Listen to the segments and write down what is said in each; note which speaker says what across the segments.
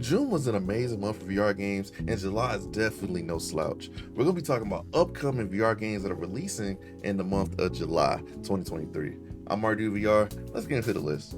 Speaker 1: June was an amazing month for VR games, and July is definitely no slouch. We're going to be talking about upcoming VR games that are releasing in the month of July 2023. I'm MartydudeVR. Let's get into the list.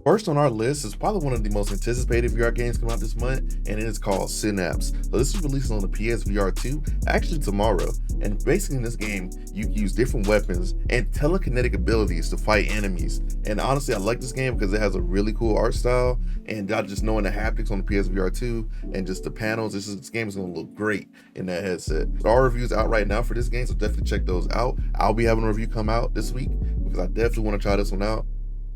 Speaker 1: First on our list is probably one of the most anticipated VR games coming out this month, and it is called Synapse. So this is releasing on the PSVR 2, actually tomorrow. And basically in this game, you use different weapons and telekinetic abilities to fight enemies. And honestly, I like this game because it has a really cool art style, and just knowing the haptics on the PSVR 2 and just the panels, this game is going to look great in that headset. So our review's out right now for this game, so definitely check those out. I'll be having a review come out this week because I definitely want to try this one out.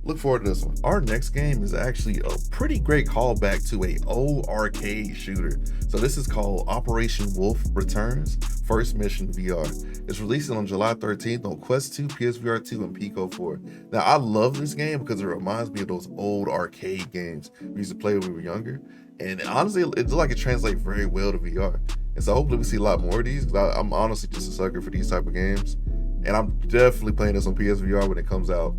Speaker 1: Look forward to this one. Our next game is actually a pretty great callback to an old arcade shooter. So this is called Operation Wolf Returns First Mission VR. It's releasing on July 13th on Quest 2, PSVR 2, and Pico 4. Now I love this game because it reminds me of those old arcade games we used to play when we were younger. And honestly, it looks like it translates very well to VR. And so hopefully we see a lot more of these, because I'm honestly just a sucker for these type of games. And I'm definitely playing this on PSVR when it comes out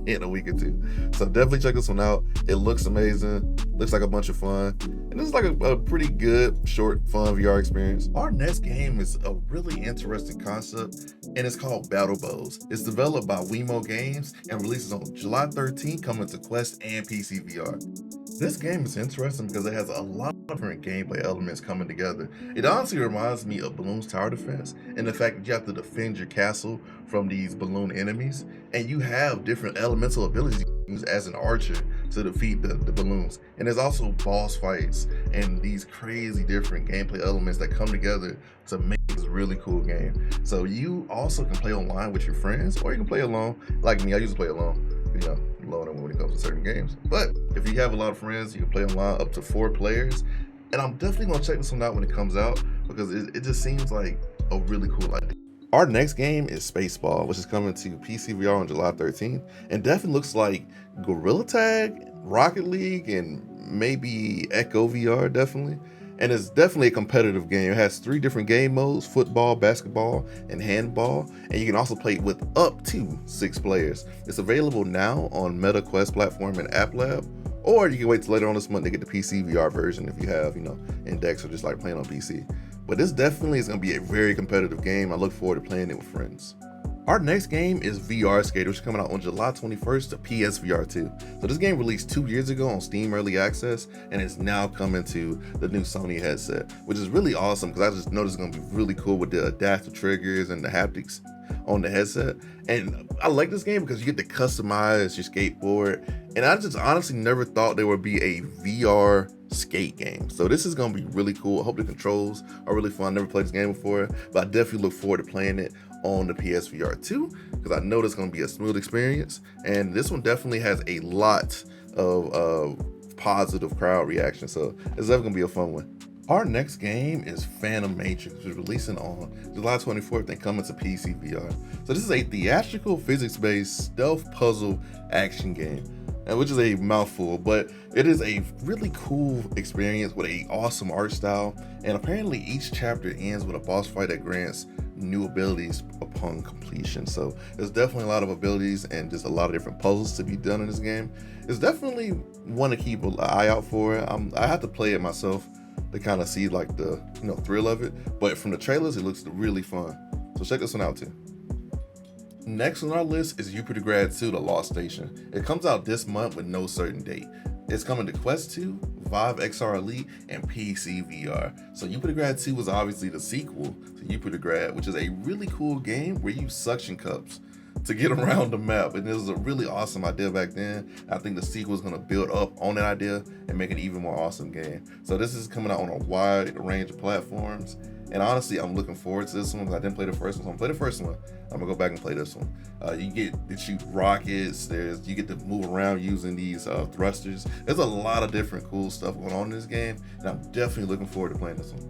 Speaker 1: in a week or two. So definitely check this one out. It looks amazing, looks like a bunch of fun. And this is like a pretty good, short, fun VR experience. Our next game is a really interesting concept, and it's called Battle Bows. It's developed by Wemo Games and releases on July 13th, coming to Quest and PCVR. This game is interesting because it has a lot of different gameplay elements coming together. It honestly reminds me of Balloon's Tower Defense and the fact that you have to defend your castle from these balloon enemies, and you have different elemental abilities you use as an archer to defeat the balloons. And there's also boss fights and these crazy different gameplay elements that come together to make this really cool game. So you also can play online with your friends, or you can play alone. Like me, I usually play alone, alone when it comes to certain games. But if you have a lot of friends, you can play online up to 4 players. And I'm definitely gonna check this one out when it comes out, because it just seems like a really cool idea. Our next game is Spaceball, which is coming to PCVR on July 13th, and definitely looks like Gorilla Tag, Rocket League, and maybe Echo VR, definitely. And it's definitely a competitive game. It has 3 different game modes: football, basketball, and handball. And you can also play with up to 6 players. It's available now on Meta Quest platform and App Lab, or you can wait till later on this month to get the PCVR version if you have, Index or just like playing on PC. But this definitely is going to be a very competitive game. I look forward to playing it with friends. Our next game is VR Skater, which is coming out on July 21st to PSVR 2. So this game released 2 years ago on Steam Early Access, and it's now coming to the new Sony headset, which is really awesome because I just know this is going to be really cool with the adaptive triggers and the haptics on the headset. And I like this game because you get to customize your skateboard, and I just honestly never thought there would be a VR skate game. So this is going to be really cool. I hope the controls are really fun. I never played this game before, but I definitely look forward to playing it on the PSVR 2 because I know it's going to be a smooth experience. And this one definitely has a lot of positive crowd reaction, so it's definitely going to be a fun one. Our next game is Phantom Matrix, which is releasing on July 24th and coming to PCVR. So this is a theatrical, physics-based stealth puzzle action game, which is a mouthful, but it is a really cool experience with an awesome art style. And apparently each chapter ends with a boss fight that grants new abilities upon completion. So there's definitely a lot of abilities and just a lot of different puzzles to be done in this game. It's definitely one to keep an eye out for. I have to play it myself to kind of see like the thrill of it, but from the trailers it looks really fun. So check this one out too. Next on our list is Jupiter Grad 2: The Lost Station. It comes out this month with no certain date. It's coming to Quest 2, Vive XR Elite, and PCVR. So Jupiter Grad 2 was obviously the sequel to Jupiter Grad, which is a really cool game where you use suction cups to get around the map. And this was a really awesome idea back then. I think the sequel is going to build up on that idea and make an even more awesome game. So this is coming out on a wide range of platforms. And honestly, I'm looking forward to this one because I didn't play the first one. So I'm gonna play the first one. I'm gonna go back and play this one. You get to shoot rockets. You get to move around using these thrusters. There's a lot of different cool stuff going on in this game, and I'm definitely looking forward to playing this one.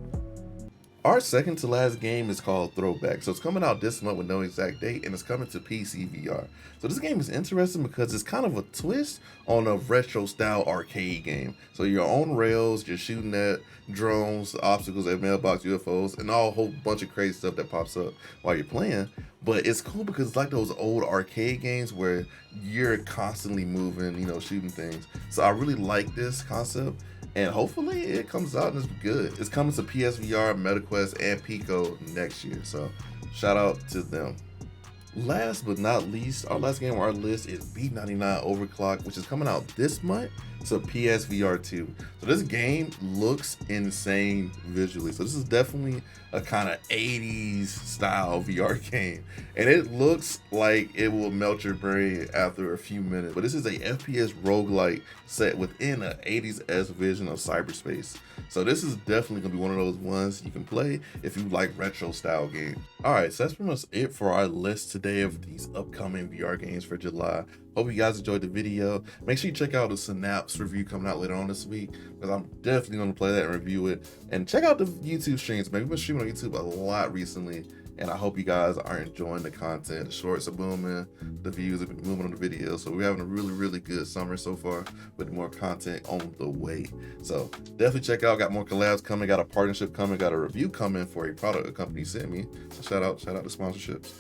Speaker 1: Our second to last game is called Throwback. So it's coming out this month with no exact date, and it's coming to PCVR. So this game is interesting because it's kind of a twist on a retro style arcade game. So you're on rails, you're shooting at drones, obstacles at mailbox, UFOs, and all a whole bunch of crazy stuff that pops up while you're playing. But it's cool because it's like those old arcade games where you're constantly moving, shooting things. So I really like this concept. and hopefully it comes out and it's good. It's coming to PSVR, MetaQuest, and Pico next year, so shout out to them. Last but not least, our last game on our list is B99 Overclock, which is coming out this month. So PSVR 2. So this game looks insane visually. So this is definitely a kind of 80s style VR game. And it looks like it will melt your brain after a few minutes. But this is a FPS roguelike set within an 80s-esque vision of cyberspace. So this is definitely gonna be one of those ones you can play if you like retro style games. All right, so that's pretty much it for our list today of these upcoming VR games for July. Hope you guys enjoyed the video. Make sure you check out the Synapse review coming out later on this week, because I'm definitely going to play that and review it. And check out the YouTube streams, man. We've been streaming on YouTube a lot recently, and I hope you guys are enjoying the content. The shorts are booming, the views have been moving on the videos, so we're having a really good summer so far with more content on the way. So definitely check out. Got more collabs coming, got a partnership coming, got a review coming for a product a company sent me. So shout out to sponsorships.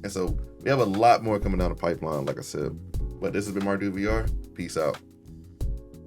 Speaker 1: And so we have a lot more coming down the pipeline, like I said. But this has been MartydudeVR. Peace out.